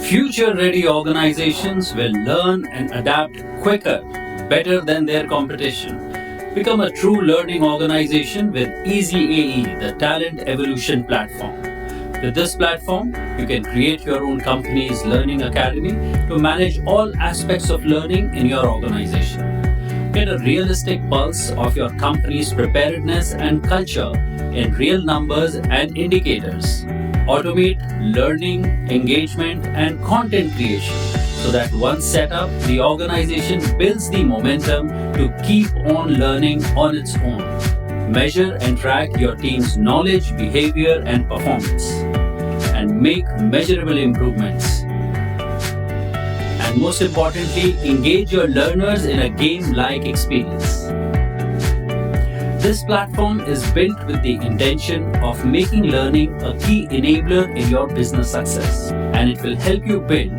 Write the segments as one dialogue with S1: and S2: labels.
S1: Future-ready organizations will learn and adapt quicker, better than their competition. Become a true learning organization with Easy AE, the talent evolution platform. With this platform, you can create your own company's learning academy to manage all aspects of learning in your organization. Get a realistic pulse of your company's preparedness and culture in real numbers and indicators. Automate learning, engagement, and content creation so that once set up, the organization builds the momentum to keep on learning on its own. Measure and track your team's knowledge, behavior, and performance, and make measurable improvements. And most importantly, engage your learners in a game-like experience. This platform is built with the intention of making learning a key enabler in your business success, and it will help you build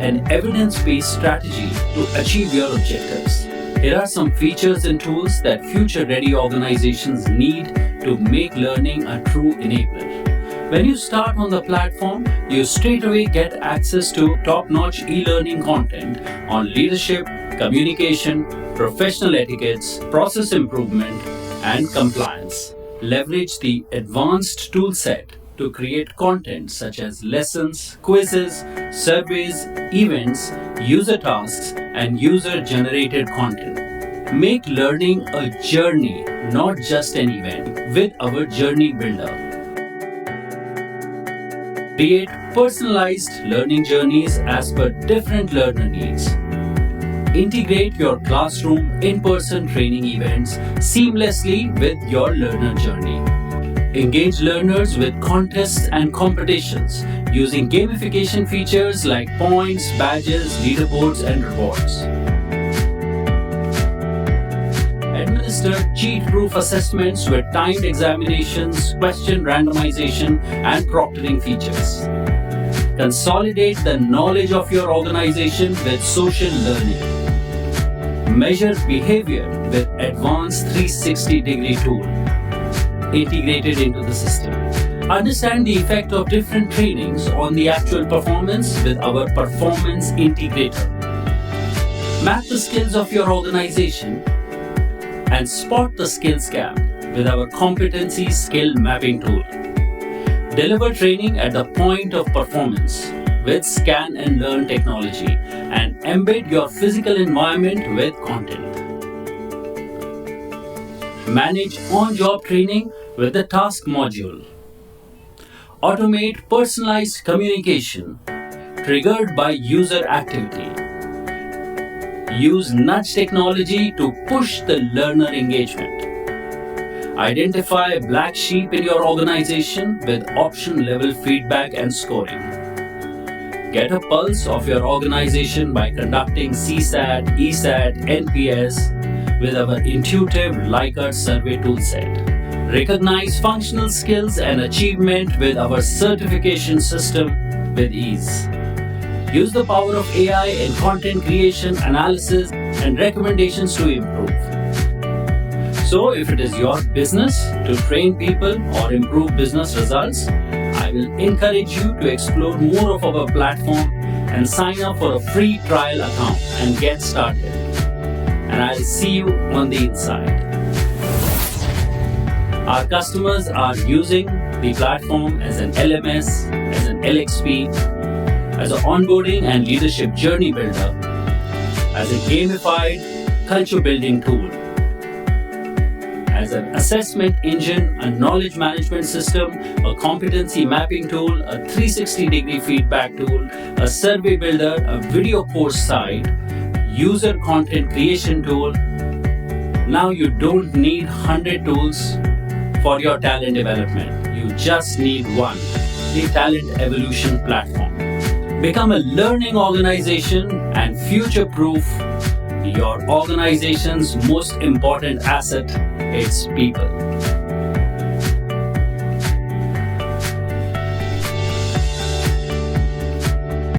S1: an evidence-based strategy to achieve your objectives. Here are some features and tools that future-ready organizations need to make learning a true enabler. When you start on the platform, you straightaway get access to top-notch e-learning content on leadership, communication, professional etiquettes, process improvement, and compliance. Leverage the advanced toolset to create content such as lessons, quizzes, surveys, events, user tasks, and user-generated content. Make learning a journey, not just an event, with our Journey Builder. Create personalized learning journeys as per different learner needs. Integrate your classroom in-person training events seamlessly with your learner journey. Engage learners with contests and competitions using gamification features like points, badges, leaderboards, and rewards. Administer cheat-proof assessments with timed examinations, question randomization, and proctoring features. Consolidate the knowledge of your organization with social learning. Measure behavior with advanced 360-degree tool integrated into the system. Understand the effect of different trainings on the actual performance with our performance integrator. Map the skills of your organization and spot the skills gap with our competency skill mapping tool. Deliver training at the point of performance with scan and learn technology, and embed your physical environment with content. Manage on-job training with the task module. Automate personalized communication triggered by user activity. Use nudge technology to push the learner engagement. Identify black sheep in your organization with option-level feedback and scoring. Get a pulse of your organization by conducting CSAT, ESAT, NPS with our intuitive Likert survey toolset. Recognize functional skills and achievement with our certification system with ease. Use the power of AI in content creation, analysis, and recommendations to improve. So, if it is your business to train people or improve business results, I will encourage you to explore more of our platform and sign up for a free trial account and get started. And I'll see you on the inside. Our customers are using the platform as an LMS, as an LXP, as an onboarding and leadership journey builder, as a gamified culture building tool, as an assessment engine, a knowledge management system, a competency mapping tool, a 360-degree feedback tool, a survey builder, a video course site, user content creation tool. Now you don't need 100 tools for your talent development. You just need one, the Talent Evolution platform. Become a learning organization and future-proof your organization's most important asset, its people.